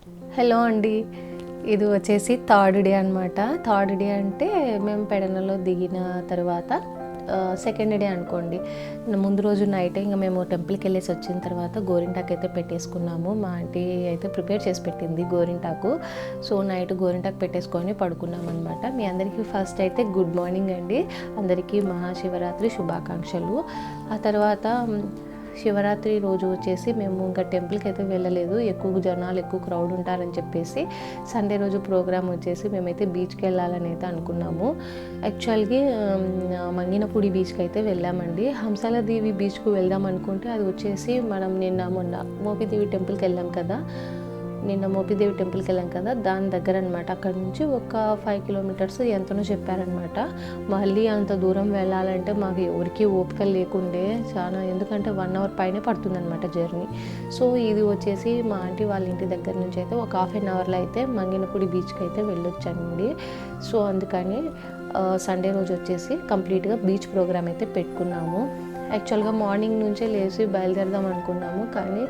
Hello అండి. ఇది వచ్చేసి థర్డ్ డే అనమాట. థర్డ్ డే అంటే మేము పెడనలో దిగిన తర్వాత సెకండ్ డే అనుకోండి. ముందు రోజు నైటే ఇంక మేము టెంపుల్కి వెళ్ళేసి వచ్చిన తర్వాత గోరింటాకు అయితే పెట్టేసుకున్నాము. మా ఆంటీ అయితే ప్రిపేర్ చేసి పెట్టింది గోరింటాకు. సో నైట్ గోరింటాకు పెట్టేసుకొని పడుకున్నాం అనమాట. మీ అందరికీ ఫస్ట్ అయితే గుడ్ మార్నింగ్ అండి. అందరికీ మహాశివరాత్రి శుభాకాంక్షలు. ఆ తర్వాత శివరాత్రి రోజు వచ్చేసి మేము ఇంకా టెంపుల్కి అయితే వెళ్ళలేదు, ఎక్కువ జనాలు ఎక్కువ క్రౌడ్ ఉంటారని చెప్పేసి సండే రోజు ప్రోగ్రామ్ వచ్చేసి మేమైతే బీచ్కి వెళ్ళాలని అయితే అనుకున్నాము. యాక్చువల్గా మంగినపూడి బీచ్కి అయితే వెళ్ళామండి. హంసాలదేవి బీచ్కు వెళ్దాం అనుకుంటే అది వచ్చేసి మనం మొన్న మోపిదేవి టెంపుల్కి వెళ్ళాం కదా, మోపిదేవి టెంపుల్కి వెళ్ళాం కదా, దాని దగ్గర అనమాట. అక్కడ నుంచి ఒక 5 కిలోమీటర్స్ ఎంతనో చెప్పారనమాట. మళ్ళీ అంత దూరం వెళ్ళాలంటే మాకు ఎవరికి ఓపిక లేకుండే చాలా, ఎందుకంటే 1 అవర్ పైనే పడుతుందన్నమాట జర్నీ. సో ఇది వచ్చేసి మా ఆంటీ వాళ్ళ ఇంటి దగ్గర నుంచి అయితే ఒక హాఫ్ అన్ అవర్లో అయితే మంగినపూడి బీచ్కి అయితే వెళ్ళొచ్చండి. సో అందుకని సండే రోజు వచ్చేసి కంప్లీట్గా బీచ్ ప్రోగ్రామ్ అయితే పెట్టుకున్నాము. యాక్చువల్గా మార్నింగ్ నుంచే లేచి బయలుదేరదాం అనుకున్నాము, కానీ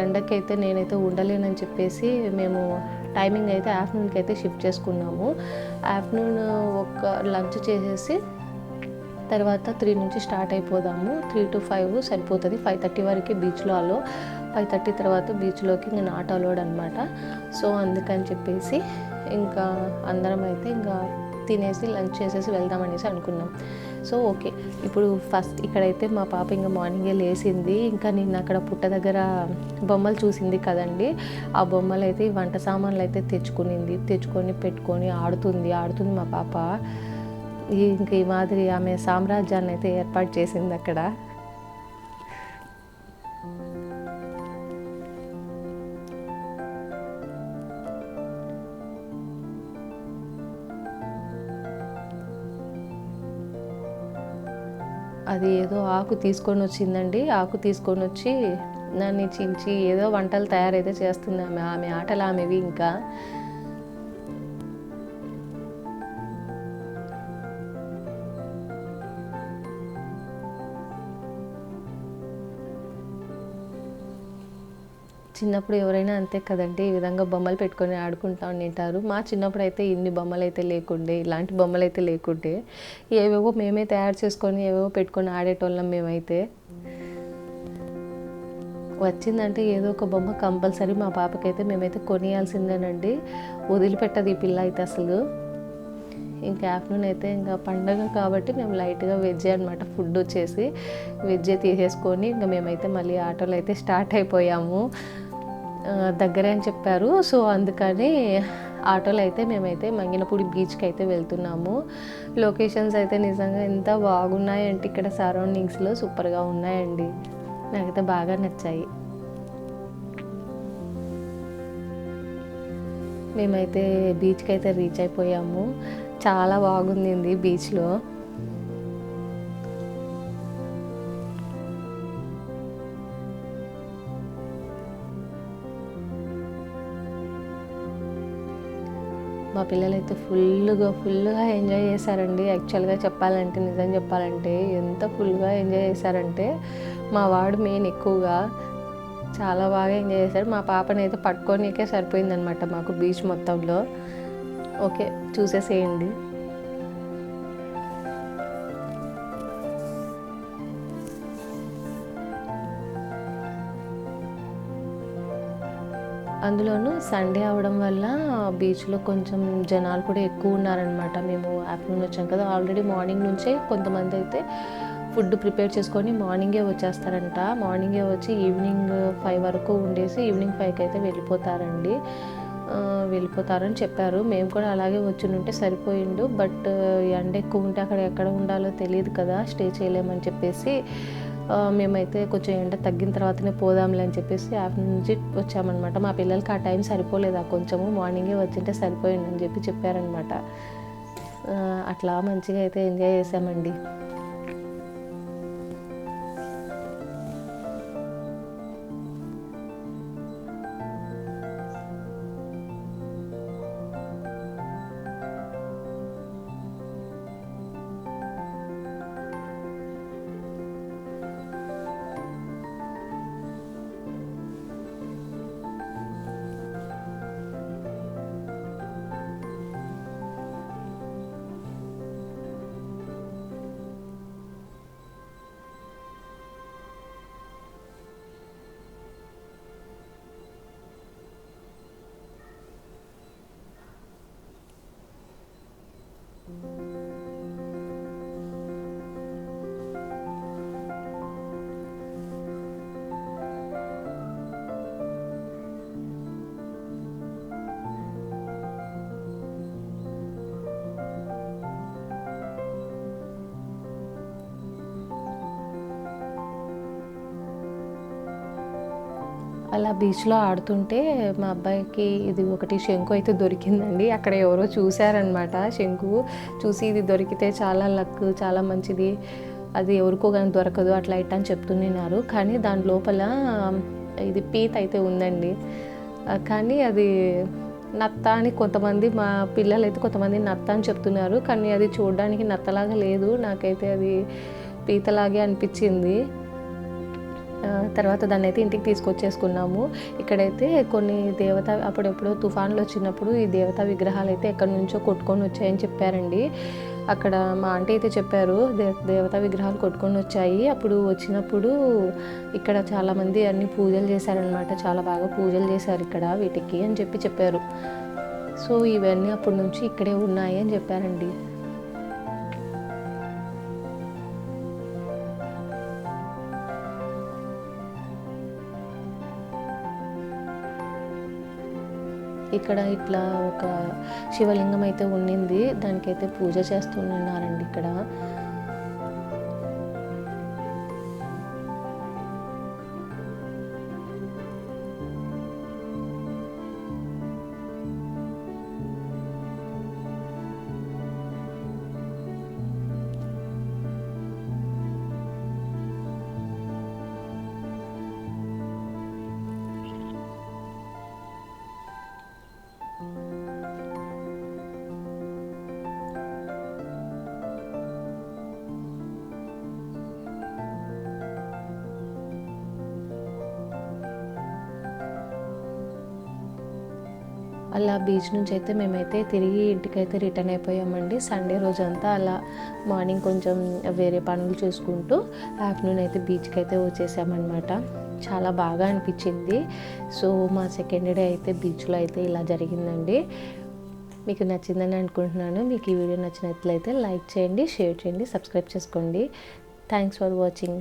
ఎండకైతే నేనైతే ఉండలేనని చెప్పేసి మేము టైమింగ్ అయితే ఆఫ్టర్నూన్కి అయితే షిఫ్ట్ చేసుకున్నాము. ఆఫ్టర్నూన్ ఒక లంచ్ చేసేసి తర్వాత 3 నుంచి స్టార్ట్ అయిపోదాము. 3 to 5 సరిపోతుంది. 5:30 వరకు బీచ్లో అలో, 5:30 తర్వాత బీచ్లోకి ఇంకా నాట్ అలౌడ్ అనమాట. సో అందుకని చెప్పేసి ఇంకా అందరం అయితే ఇంకా తినేసి లంచ్ చేసేసి వెళ్దామనేసి అనుకున్నాం. సో ఓకే, ఇప్పుడు ఫస్ట్ ఇక్కడైతే మా పాప ఇంకా మార్నింగే లేచింది. ఇంకా నిన్న అక్కడ పుట్ట దగ్గర బొమ్మలు చూసింది కదండి, ఆ బొమ్మలు అయితే వంట సామాన్లు అయితే తెచ్చుకొని పెట్టుకొని ఆడుతుంది మా పాప. ఇంక ఈ మాదిరి ఆమె సామ్రాజ్యాన్ని అయితే ఏర్పాటు చేసింది అక్కడ. అది ఏదో ఆకు తీసుకొని వచ్చిందండి. ఆకు తీసుకొని వచ్చి దాన్ని చించి ఏదో వంటలు తయారైతే చేస్తుంది ఆమె ఆటలు ఆమెవి. ఇంకా చిన్నప్పుడు ఎవరైనా అంతే కదండి, ఈ విధంగా బొమ్మలు పెట్టుకొని ఆడుకుంటా ఉంటారు. మా చిన్నప్పుడు అయితే ఇన్ని బొమ్మలు అయితే లేకుండే, ఇలాంటి బొమ్మలు అయితే లేకుండే. ఏవేవో మేమే తయారు చేసుకొని ఏవేవో పెట్టుకొని ఆడేటోళ్ళం మేమైతే. వచ్చిందంటే ఏదో ఒక బొమ్మ కంపల్సరీ మా పాపకైతే మేమైతే కొనియాల్సిందేనండి. వదిలిపెట్టదు ఈ పిల్ల అయితే అసలు. ఇంకా ఆఫ్టర్నూన్ అయితే ఇంకా పండగ కాబట్టి మేము లైట్గా వెజ్జే అనమాట. ఫుడ్ వచ్చేసి వెజ్జే తీసేసుకొని ఇంకా మేమైతే మళ్ళీ ఆటోలో అయితే స్టార్ట్ అయిపోయాము. దగ్గరే అని చెప్పారు, సో అందుకని ఆటోలో అయితే మేమైతే మంగినపూడి బీచ్కి అయితే వెళ్తున్నాము. లొకేషన్స్ అయితే నిజంగా ఎంత బాగున్నాయంటే ఇక్కడ సరౌండింగ్స్లో సూపర్గా ఉన్నాయండి. నాకైతే బాగా నచ్చాయి. మేమైతే బీచ్కి అయితే రీచ్ అయిపోయాము. చాలా బాగుంది బీచ్లో. మా పిల్లలైతే ఫుల్గా ఎంజాయ్ చేశారండి. యాక్చువల్గా నిజం చెప్పాలంటే ఎంత ఫుల్గా ఎంజాయ్ చేశారంటే మా వాడు మెయిన్ ఎక్కువగా చాలా బాగా ఎంజాయ్ చేశారు. మా పాపని అయితే పట్టుకోనికే సరిపోయిందనమాట మాకు బీచ్ మొత్తంలో. ఓకే, చూసేసేయండి. అందులోనూ సండే అవడం వల్ల బీచ్లో కొంచెం జనాలు కూడా ఎక్కువ ఉన్నారనమాట. మేము ఆఫ్టర్నూన్ వచ్చాం కదా, ఆల్రెడీ మార్నింగ్ నుంచే కొంతమంది అయితే ఫుడ్ ప్రిపేర్ చేసుకొని మార్నింగే వచ్చేస్తారంట. మార్నింగే వచ్చి ఈవినింగ్ 5 వరకు ఉండేసి ఈవినింగ్ 5కి అయితే వెళ్ళిపోతారని చెప్పారు. మేము కూడా అలాగే వచ్చి ఉంటే సరిపోయిండు. బట్ ఎండ ఎక్కువ ఉంటే అక్కడ ఎక్కడ ఉండాలో తెలియదు కదా, స్టే చేయలేమని చెప్పేసి మేమైతే కొంచెం ఎండ తగ్గిన తర్వాతనే పోదాంలే అని చెప్పేసి ఆఫ్టర్నూన్ నుంచి వచ్చామన్నమాట. మా పిల్లలకి ఆ టైం సరిపోలేదు, కొంచెము మార్నింగే వచ్చింటే సరిపోయిందని చెప్పారనమాట. అట్లా మంచిగా అయితే ఎంజాయ్ చేసామండి. అలా బీచ్లో ఆడుతుంటే మా అబ్బాయికి ఇది ఒకటి శంకు అయితే దొరికిందండి. అక్కడ ఎవరో చూశారనమాట. శంకు చూసి ఇది దొరికితే చాలా లక్, చాలా మంచిది, అది ఎవరికో కానీ దొరకదు అట్లా ఇట్లా అని చెప్తున్నారు. కానీ దాని లోపల ఇది పీత అయితే ఉందండి. కానీ అది నత్త అని కొంతమంది, మా పిల్లలు అయితే కొంతమంది నత్త అని చెప్తున్నారు. కానీ అది చూడడానికి నత్తలాగా లేదు, నాకైతే అది పీతలాగే అనిపించింది. తర్వాత దాన్ని అయితే ఇంటికి తీసుకొచ్చేసుకున్నాము. ఇక్కడైతే కొన్ని అప్పుడెప్పుడో తుఫాన్లు వచ్చినప్పుడు ఈ దేవతా విగ్రహాలు అయితే ఎక్కడి నుంచో కొట్టుకొని వచ్చాయని చెప్పారండి. అక్కడ మా ఆంటీ అయితే చెప్పారు, దేవతా విగ్రహాలు కొట్టుకొని వచ్చాయి, అప్పుడు వచ్చినప్పుడు ఇక్కడ చాలామంది అన్ని పూజలు చేశారనమాట, చాలా బాగా పూజలు చేశారు ఇక్కడ వీటికి అని చెప్పారు. సో ఇవన్నీ అప్పటి నుంచి ఇక్కడే ఉన్నాయి అని చెప్పారండి. ఇక్కడ ఇట్లా ఒక శివలింగం అయితే ఉండింది, దానికైతే పూజ చేస్తున్నారండి ఇక్కడ. అలా బీచ్ నుంచి అయితే మేమైతే తిరిగి ఇంటికైతే రిటర్న్ అయిపోయామండి. సండే రోజంతా అలా మార్నింగ్ కొంచెం వేరే పనులు చూసుకుంటూ ఆఫ్టర్నూన్ అయితే బీచ్కి అయితే వచ్చేసామన్నమాట. చాలా బాగా అనిపించింది. సో మా సెకండ్ డే అయితే బీచ్లో అయితే ఇలా జరిగిందండి. మీకు నచ్చిందని అనుకుంటున్నాను. మీకు ఈ వీడియో నచ్చినట్లయితే లైక్ చేయండి, షేర్ చేయండి, సబ్స్క్రైబ్ చేసుకోండి. Thanks for watching.